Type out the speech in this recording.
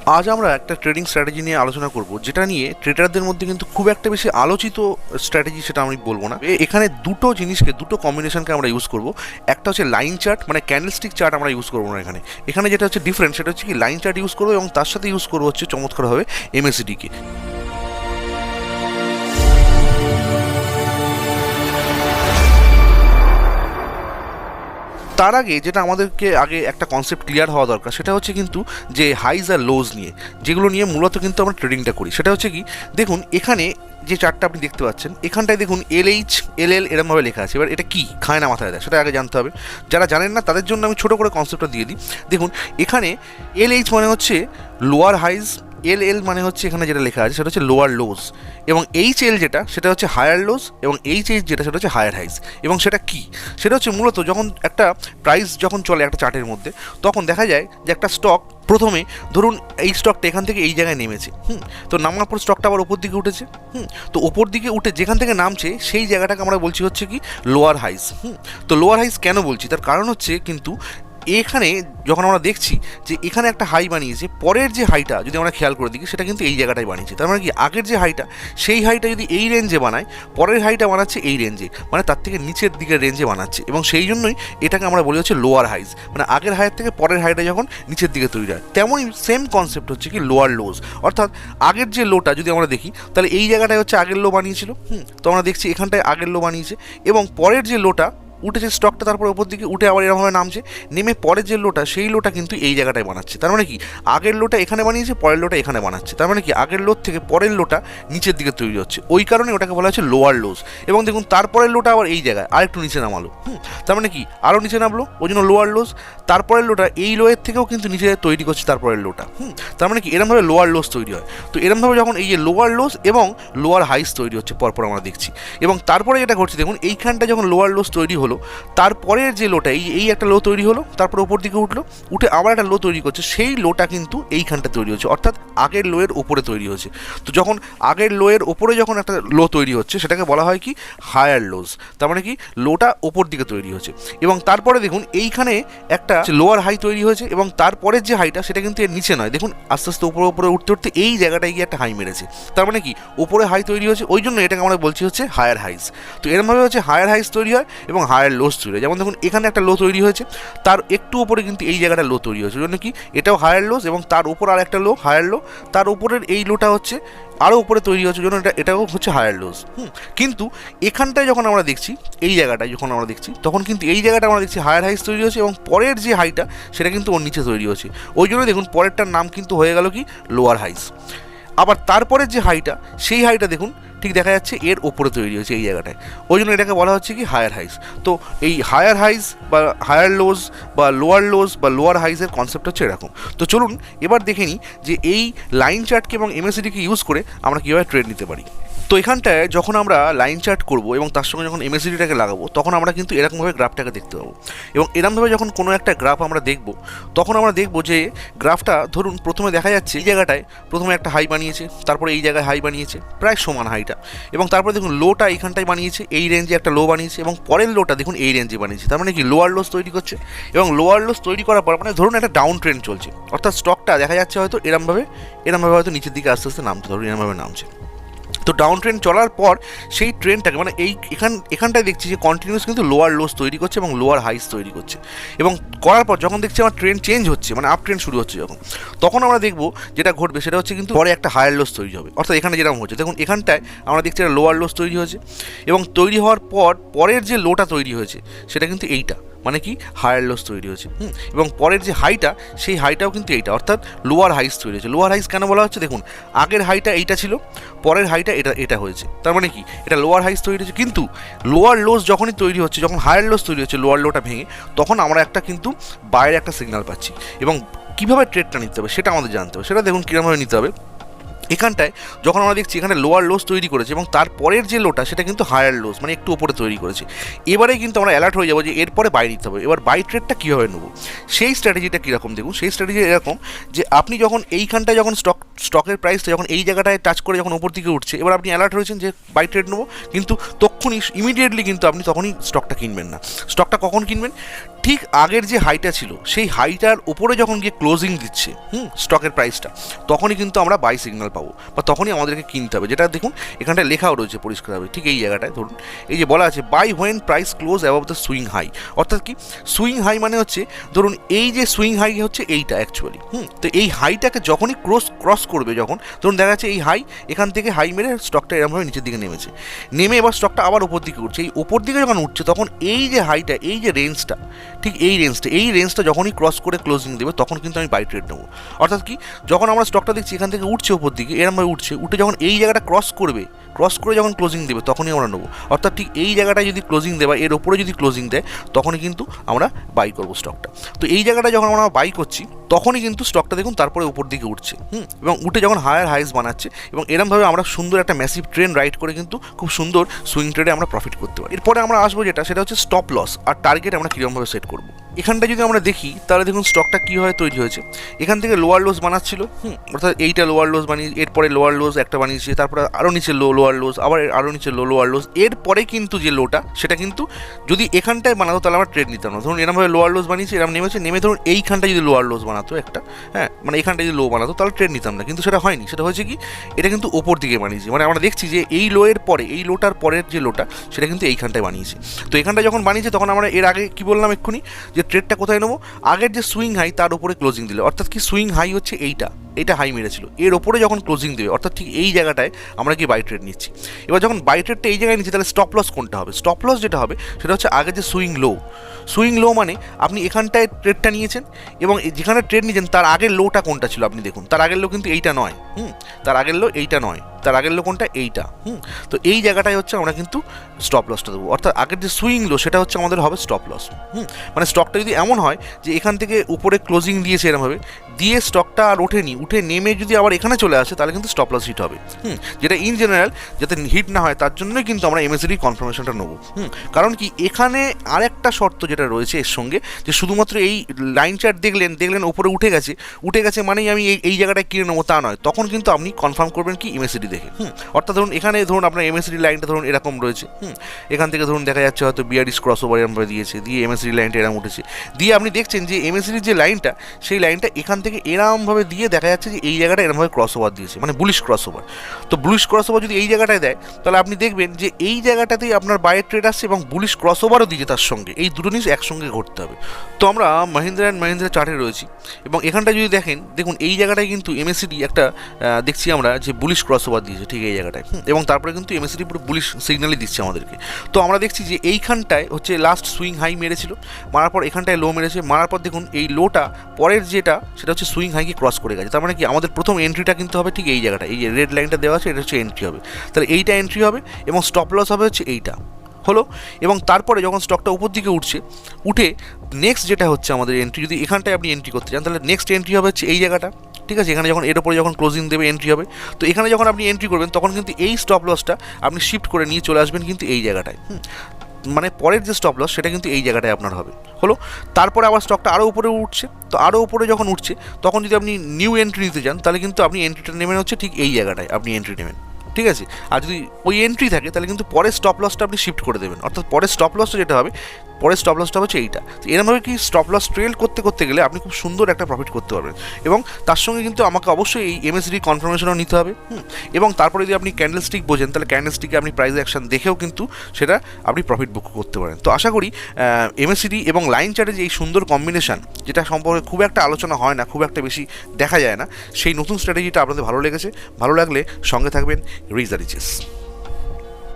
আজ আমরা একটা ট্রেডিং স্ট্র্যাটেজি নিয়ে আলোচনা করব, যেটা নিয়ে ট্রেডারদের মধ্যে কিন্তু খুব একটা বেশি আলোচিত স্ট্র্যাটেজি, সেটা আমি বলবো না। এখানে দুটো জিনিসকে, দুটো কম্বিনেশনকে আমরা ইউজ করব। একটা হচ্ছে লাইন চার্ট, মানে ক্যান্ডেলস্টিক চার্ট আমরা ইউজ করবো না এখানে যেটা হচ্ছে ডিফারেন্ট, সেটা হচ্ছে কি লাইন চার্ট ইউজ করবো এবং তার সাথে ইউজ করবো হচ্ছে চমৎকারভাবে MACD-কে। তার আগে যেটা আমাদেরকে আগে একটা কনসেপ্ট ক্লিয়ার হওয়া দরকার, সেটা হচ্ছে কিন্তু যে হাইজ আর লোজ নিয়ে, যেগুলো নিয়ে মূলত কিন্তু আমরা ট্রেডিংটা করি। সেটা হচ্ছে কি, দেখুন এখানে যে চার্টটা আপনি দেখতে পাচ্ছেন, এখানটায় দেখুন LH LL এরমভাবে লেখা আছে। এবার এটা কি খায় না মাথায় দেয়, সেটা আগে জানতে হবে। যারা জানেন না তাদের জন্য আমি ছোটো করে কনসেপ্টটা দিয়ে দিই। দেখুন এখানে LH মানে হচ্ছে লোয়ার হাইজ, LL মানে হচ্ছে এখানে যেটা লেখা আছে সেটা হচ্ছে লোয়ার লোজ, এবং HL যেটা সেটা হচ্ছে হায়ার লোজ, এবং HH যেটা সেটা হচ্ছে হায়ার হাইজ। এবং সেটা কি, সেটা হচ্ছে মূলত যখন একটা প্রাইস যখন চলে একটা চার্টের মধ্যে, তখন দেখা যায় যে একটা স্টক প্রথমে ধরুন এই স্টকটা এখান থেকে এই জায়গায় নেমেছে, তো নামার পর স্টকটা আবার ওপর দিকে উঠেছে, তো ওপর দিকে উঠে যেখান থেকে নামছে সেই জায়গাটাকে আমরা বলছি হচ্ছে কি লোয়ার হাইজ। তো লোয়ার হাইজ কেন বলছি, তার কারণ হচ্ছে কিন্তু এখানে যখন আমরা দেখছি যে এখানে একটা হাই বানিয়েছে, পরের যে হাইটা যদি আমরা খেয়াল করে দেখি সেটা কিন্তু এই জায়গাটায় বানিয়েছে। তার মানে কি আগের যে হাইটা, সেই হাইটা যদি এই রেঞ্জে বানায়, পরের হাইটা বানাচ্ছে এই রেঞ্জে, মানে তার থেকে নিচের দিকের রেঞ্জে বানাচ্ছে, এবং সেই জন্যই এটাকে আমরা বলি হচ্ছে লোয়ার হাইজ। মানে আগের হাইয়ের থেকে পরের হাইটা যখন নিচের দিকে তৈরি হয়, তেমনই সেম কনসেপ্ট হচ্ছে কি লোয়ার লোজ। অর্থাৎ আগের যে লোটা যদি আমরা দেখি, তাহলে এই জায়গাটায় হচ্ছে আগের লো বানিয়েছিল, তো আমরা দেখছি এখানটায় আগের লো বানিয়েছে, এবং পরের যে লোটা উঠেছে স্টকটা, তারপর ওপর দিকে উঠে আবার এরকমভাবে নামছে, নেমে পরের যে লোটা সেই লোটা কিন্তু এই জায়গাটায় বানাচ্ছে। তার মানে কি আগের লোটা এখানে বানিয়েছে, পরের লোটা এখানে বানাচ্ছে, তার মানে কি আগের লোর থেকে পরের লোটা নিচের দিকে তৈরি হচ্ছে, ওই কারণে ওটাকে বলা হচ্ছে লোয়ার লোজ। এবং দেখুন তারপরের লোটা আবার এই জায়গায় আরেকটু নিচে নামালো, তার মানে কি আরও নিচে নামলো, ওই জন্য লোয়ার লোজ। তারপরের লোটা এই লোয়ের থেকেও কিন্তু নিচে তৈরি করছে তারপরের লোটা, তার মানে কি এরমভাবে লোয়ার লোজ তৈরি হয়। তো এরমভাবে যখন এই যে লোয়ার লোজ এবং লোয়ার হাইস তৈরি হচ্ছে পরপর আমরা দেখছি, এবং তারপরে যেটা ঘটছে দেখুন এইখানটা যখন লোয়ার লোজ তৈরি হলো, তারপরের যে লোটা এই একটা লো তৈরি হলো, তারপর ওপর দিকে উঠলো, উঠে আবার একটা লো তৈরি করছে, সেই লোটা কিন্তু এইখানটা তৈরি হচ্ছে, অর্থাৎ আগের লোয়ের ওপরে তৈরি হচ্ছে। তো যখন আগের লোয়ের ওপরে যখন একটা লো তৈরি হচ্ছে, সেটাকে বলা হয় কি হায়ার লোজ। তার মানে কি লোটা ওপর দিকে তৈরি হচ্ছে, এবং তারপরে দেখুন এইখানে একটা লোয়ার হাই তৈরি হয়েছে, এবং তারপরের যে হাইটা সেটা কিন্তু এর নিচে নয়, দেখুন আস্তে আস্তে উপরে উপরে উঠতে উঠতে এই জায়গাটায় গিয়ে একটা হাই মেরেছে। তার মানে কি ওপরে হাই তৈরি হয়েছে, ওই জন্য এটাকে আমরা বলছি হচ্ছে হায়ার হাইজ। তো এরমভাবে হচ্ছে হায়ার হাইজ তৈরি হয় এবং হায়ার লোজ তৈরি হয়। যেমন দেখুন এখানে একটা লো তৈরি হয়েছে, তার একটু উপরে কিন্তু এই জায়গাটা লো তৈরি হয়েছে, ওই জন্য কি এটাও হায়ার লোজ, এবং তার উপর আর একটা লো হায়ার লো, তার উপরের এই লোটা হচ্ছে আরও উপরে তৈরি হচ্ছে, জন্য এটাও হচ্ছে হায়ার লোজ। কিন্তু এখানটায় যখন আমরা দেখছি, এই জায়গাটায় যখন আমরা দেখছি, তখন কিন্তু এই জায়গাটা আমরা দেখছি হায়ার হাইস তৈরি হচ্ছে, এবং পরের যে হাইটা সেটা কিন্তু ওর নিচে তৈরি হচ্ছে, ওই জন্য দেখুন পরেরটার নাম কিন্তু হয়ে গেল কি লোয়ার হাইস। আবার তারপরের যে হাইটা, সেই হাইটা দেখুন ঠিক দেখা যাচ্ছে এর ওপরে তৈরি হয়েছে এই জায়গাটায়, ওই জন্য এটাকে বলা হচ্ছে কি হায়ার হাইস। তো এই হায়ার হাইস বা হায়ার লোজ বা লোয়ার লোজ বা লোয়ার হাইসের কনসেপ্ট হচ্ছে এরকম। তো চলুন এবার দেখে নিই যে এই লাইন চার্টকে এবং MACD-কে ইউজ করে আমরা কীভাবে ট্রেড নিতে পারি। তো এখানটায় যখন আমরা লাইন চার্ট করব এবং তার সঙ্গে যখন MACD-টাকে লাগাবো, তখন আমরা কিন্তু এরকমভাবে গ্রাফটাকে দেখতে পাবো। এবং এরকমভাবে যখন কোনো একটা গ্রাফ আমরা দেখব, তখন আমরা দেখব যে গ্রাফটা ধরুন প্রথমে দেখা যাচ্ছে এই জায়গাটায় প্রথমে একটা হাই বানিয়েছে, তারপরে এই জায়গায় হাই বানিয়েছে, প্রায় সমান হাইটা, এবং তারপরে দেখুন লোটা এইখানটায় বানিয়েছে, এই রেঞ্জে একটা লো বানিয়েছে, এবং পরের লোটা দেখুন এই রেঞ্জে বানিয়েছে, তার মানে কি লোয়ার লোস তৈরি করছে। এবং লোয়ার লোস তৈরি করার পর মানে ধরুন একটা ডাউন ট্রেন্ড চলছে, অর্থাৎ স্টকটা দেখা যাচ্ছে হয়তো এরমভাবে হয়তো নিচের দিকে আস্তে আস্তে নামছে, ধরুন এরমভাবে নামছে। তো ডাউন ট্রেন্ড চলার পর সেই ট্রেন্ডটাকে মানে এখানটায় দেখছি যে কন্টিনিউয়াস কিন্তু লোয়ার লোস তৈরি করছে এবং লোয়ার হাইস তৈরি করছে, এবং করার পর যখন দেখছি আমার ট্রেন্ড চেঞ্জ হচ্ছে, মানে আপ ট্রেন্ড শুরু হচ্ছে তখন আমরা দেখবো যেটা ঘটবে সেটা হচ্ছে কিন্তু পরে একটা হায়ার লোস তৈরি হবে। অর্থাৎ এখানে যেরকম হচ্ছে দেখুন এখানটায় আমরা দেখছি একটা লোয়ার লোস তৈরি হয়েছে, এবং তৈরি হওয়ার পর পরের যে লোটা তৈরি হয়েছে সেটা কিন্তু এইটা, মানে কি হায়ার লোস তৈরি হয়েছে, এবং পরের যে হাইটা সেই হাইটাও কিন্তু এইটা, অর্থাৎ লোয়ার হাইস তৈরি হয়েছে। লোয়ার হাইস কেন বলা হচ্ছে, দেখুন আগের হাইটা এইটা ছিল, পরের হাইটা এটা হয়েছে, তার মানে কি এটা লোয়ার হাইস তৈরি হয়েছে। কিন্তু লোয়ার লোস যখনই তৈরি হচ্ছে, যখন হায়ার লোস তৈরি হচ্ছে লোয়ার লোটা ভেঙে, তখন আমরা একটা কিন্তু বাইরে একটা সিগন্যাল পাচ্ছি, এবং কীভাবে ট্রেডটা নিতে হবে সেটা আমাদের জানতে হবে। সেটা দেখুন কীরকমভাবে নিতে হবে। এখানটায় যখন আমরা দেখছি এখানে লোয়ার লোস তৈরি করেছে এবং তারপরের যে লোটা সেটা কিন্তু হায়ার লোস, মানে একটু ওপরে তৈরি করেছে। এবারে কিন্তু আমরা অ্যালার্ট হয়ে যাবো যে এরপরে বাই নিতে হবে। এবার বাই ট্রেডটা কীভাবে নেবো, সেই স্ট্র্যাটেজিটা কীরকম দেখুন। সেই স্ট্র্যাটেজি এরকম যে আপনি যখন এইখানটায় যখন স্টকের প্রাইসটা যখন এই জায়গাটায় টাচ করে যখন ওপর দিকে উঠছে, এবার আপনি অ্যালার্ট হয়েছেন যে বাই ট্রেড নেবো, কিন্তু তখনই ইমিডিয়েটলি কিন্তু আপনি তখনই স্টকটা কিনবেন না। স্টকটা কখন কিনবেন, ঠিক আগের যে হাইটা ছিল সেই হাইটার উপরে যখন গিয়ে ক্লোজিং দিচ্ছে স্টকের প্রাইসটা, তখনই কিন্তু আমরা বাই সিগন্যাল পাবো বা তখনই আমাদেরকে কিনতে হবে। যেটা দেখুন এখানটায় লেখাও রয়েছে পরিষ্কারভাবে, ঠিক এই জায়গাটায় ধরুন এই যে বলা আছে buy when price close above the swing high. অর্থাৎ কি সুইং হাই মানে হচ্ছে ধরুন এই যে সুইং হাই হচ্ছে এইটা অ্যাকচুয়ালি, তো এই হাইটাকে যখনই ক্রস করবে, যখন ধরুন দেখা যাচ্ছে এই হাই এখান থেকে হাই মেরে স্টকটা এরকমভাবে নিচের দিকে নেমেছে, নেমে এবার স্টকটা আবার ওপর দিকে উঠছে, এই ওপর দিকে যখন উঠছে তখন এই যে হাইটা, এই যে রেঞ্জটা, ঠিক এই রেঞ্জটা যখনই ক্রস করে ক্লোজিং দেবে তখন কিন্তু আমি বাই ট্রেড নেবো। অর্থাৎ কি যখন আমরা স্টকটা দেখছি এখান থেকে উঠছে ওপর দিকে, এরমভাবে উঠে যখন এই জায়গাটা ক্রস করে যখন ক্লোজিং দেবে তখনই আমরা নেবো। অর্থাৎ ঠিক এই জায়গাটায় যদি ক্লোজিং দেয় বা এর ওপরে যদি ক্লোজিং দেয় তখনই কিন্তু আমরা বাই করবো স্টকটা। তো এই জায়গাটা যখন আমরা বাই করছি তখনই কিন্তু স্টকটা দেখুন তারপরে উপর দিকে উঠছে, এবং উঠে যখন হায়ার হাইস বানাচ্ছে, এবং এরমভাবে আমরা সুন্দর একটা ম্যাসিভ ট্রেন্ড রাইড করে কিন্তু খুব সুন্দর সুইং ট্রেডে আমরা প্রফিট করতে পারি। এরপরে আমরা আসবো সেটা হচ্ছে স্টপ লস আর টার্গেট আমরা কীরকমভাবে সেট করবো। এখানটা যদি আমরা দেখি তাহলে দেখুন স্টকটা কীভাবে তৈরি হয়েছে। এখান থেকে লোয়ার লোস বানাচ্ছিল, অর্থাৎ এইটা লোয়ার লোস বানিয়ে এরপরে লোয়ার লোস একটা বানিয়েছে, তারপরে আরও নিচে লোয়ার লোস, আবার আরও নিচে লোয়ার লোস, এরপরে কিন্তু যে লোটা সেটা কিন্তু যদি এখানটায় বানাতো তাহলে আমরা ট্রেড নিতাম না। ধরুন এরমভাবে লোয়ার লোস বানিয়েছে, এরম নেমে ধরুন এইখানটা যদি লোয়ার লোস বানাতো একটা, মানে এখানটা যদি লো বানাতো তাহলে ট্রেড নিতাম না, কিন্তু সেটা হয়নি। সেটা হয়েছে কি এটা কিন্তু ওপর দিকে বানিয়েছে, মানে আমরা দেখছি যে এই লোয়ের পরে এই লোটার পরের যে লোটা সেটা কিন্তু এইখানটায় বানিয়েছে। তো এখানটা যখন বানিয়েছে তখন আমরা এর আগে কি বললাম এক্ষুনি, যে ট্রেডটা কোথায় নেবো, আগের যে সুইং হাই তার উপরে ক্লোজিং দিলে, অর্থাৎ কি সুইং হাই হচ্ছে এইটা হাই মেরেছিল, এর ওপরে যখন ক্লোজিং দেবে অর্থাৎ ঠিক এই জায়গাটায় আমরা কি বাই ট্রেড নিচ্ছি। এবার যখন বাই ট্রেডটা এই জায়গায় নিচ্ছি তাহলে স্টপ লস কোনটা হবে, স্টপ লস যেটা হবে সেটা হচ্ছে আগে যে সুইং লো মানে আপনি এখানটায় ট্রেডটা নিয়েছেন এবং যেখানে ট্রেড নিয়েছেন তার আগের লোটা কোনটা ছিল আপনি দেখুন, তার আগের লো কিন্তু এইটা নয়, তার আগের লো এইটা নয়, তার আগের লো কোনটা এইটা, তো এই জায়গাটায় হচ্ছে আমরা কিন্তু স্টপ লসটা দেবো। অর্থাৎ আগের যে সুইং লো সেটা হচ্ছে আমাদের হবে স্টপ লস। মানে স্টকটা যদি এমন হয় যে এখান থেকে উপরে ক্লোজিং দিয়েছে এরমভাবে দিয়ে স্টকটা আর ওঠেনি, উঠে নেমে যদি আবার এখানে চলে আসে তাহলে কিন্তু স্টপ লস হিট হবে, যেটা ইন জেনারেল যাতে হিট না হয় তার জন্যই কিন্তু আমরা MACD কনফার্মেশনটা নেবো। কারণ কি এখানে আরেকটা শর্ত যেটা রয়েছে এর সঙ্গে, যে শুধুমাত্র এই লাইন চার্ট দেখলেন উপরে উঠে গেছে মানেই আমি এই জায়গাটায় কিনে নেবো তা নয়, তখন কিন্তু আপনি কনফার্ম করবেন কি MACD দেখে। অর্থাৎ ধরুন এখানে ধরুন আপনার MACD লাইনটা ধরুন এরকম রয়েছে, এখান থেকে ধরুন দেখা যাচ্ছে হয়তো বিয়ারিশ ক্রস ওভার এরমভাবে দিয়েছে, দিয়ে MACD লাইনটা এরম উঠেছে, দিয়ে আপনি দেখছেন যে MACD যে লাইনটা সেই লাইনটা এখান থেকে এরমভাবে দিয়ে দেখা যাচ্ছে যে এই জায়গাটা এরমভাবে ক্রস ওভার দিয়েছে, মানে বুলিশ ক্রস ওভার। তো বুলিশ ক্রস ওভার যদি এই জায়গাটায় দেয় তাহলে আপনি দেখবেন যে এই জায়গাটাতেই আপনার বাইরের ট্রেড আসছে এবং বুলিশ ক্রস ওভারও দিয়েছে তার সঙ্গে, এই দুটো জিনিস একসঙ্গে ঘটতে হবে। তো আমরা মহিন্দ্রা অ্যান্ড মহিন্দ্রা চার্টে রয়েছি এবং এখানটা যদি দেখুন এই জায়গাটায় কিন্তু MACD একটা দেখছি আমরা যে বুলিশ ক্রস ওভার দিয়েছে ঠিক এই জায়গাটায়, এবং তারপরে কিন্তু MACD পুরো বুলিশ সিগন্যালই দিচ্ছে আমাদেরকে। তো আমরা দেখছি যে এইখানটায় হচ্ছে লাস্ট সুইং হাই মেরেছিল, মারার পর এখানটায় লো মেরেছে, মারার পর দেখুন এই লোটা পরের যেটা সেটা হচ্ছে সুইং হাইকে ক্রস করে গেছে। তার মানে কি আমাদের প্রথম এন্ট্রিটা কিন্তু হবে ঠিক এই জায়গাটা, এই যে রেড লাইনটা দেওয়া আছে এটা হচ্ছে এন্ট্রি হবে, তাহলে এইটা এন্ট্রি হবে এবং স্টপ লস হবে হচ্ছে এইটা হলো। এবং তারপরে যখন স্টকটা উপর দিকে উঠে নেক্সট যেটা হচ্ছে আমাদের এন্ট্রি, যদি এখানটায় আপনি এন্ট্রি করতে চান তাহলে নেক্সট এন্ট্রি হবে হচ্ছে এই জায়গাটা, ঠিক আছে। এখানে যখন এর উপরে যখন ক্লোজিং দেবে এন্ট্রি হবে, তো এখানে যখন আপনি এন্ট্রি করবেন তখন কিন্তু এই স্টপ লসটা আপনি শিফট করে নিয়ে চলে আসবেন কিন্তু এই জায়গাটায়, মানে পরের যে স্টপ লস সেটা কিন্তু এই জায়গাটায় আপনার হলো। তারপরে আবার স্টকটা আরও উপরে উঠছে, তো আরও উপরে যখন উঠছে তখন যদি আপনি নিউ এন্ট্রি নিতে চান তাহলে কিন্তু আপনি এন্ট্রিটা নেবেন হচ্ছে ঠিক এই জায়গাটায় আপনি এন্ট্রি নেবেন, ঠিক আছে। আর যদি ওই এন্ট্রি থাকে তাহলে কিন্তু পরের স্টপ লসটা আপনি শিফট করে দেবেন, অর্থাৎ পরের স্টপ লসটা যেটা হবে পরের স্টপ লসটা হচ্ছে এইটা। তো এরমভাবে কি স্টপ লস ট্রেল করতে গেলে আপনি খুব সুন্দর একটা প্রফিট করতে পারবেন, এবং তার সঙ্গে কিন্তু আমাকে অবশ্যই এই MACD কনফার্মেশনও নিতে হবে, এবং তারপরে যদি আপনি ক্যান্ডেলস্টিক বোঝেন তাহলে ক্যান্ডেলস্টিকে আপনি প্রাইস অ্যাকশন দেখেও কিন্তু সেটা আপনি প্রফিট বুক করতে পারেন। তো আশা করি MACD এবং লাইন চার্টে যে এই সুন্দর কম্বিনেশন যেটা সম্পর্কে খুব একটা আলোচনা হয় না, খুব একটা বেশি দেখা যায় না, সেই নতুন স্ট্র্যাটেজিটা আপনাদের ভালো লেগেছে। ভালো লাগলে সঙ্গে থাকবেন রিজারিচেস।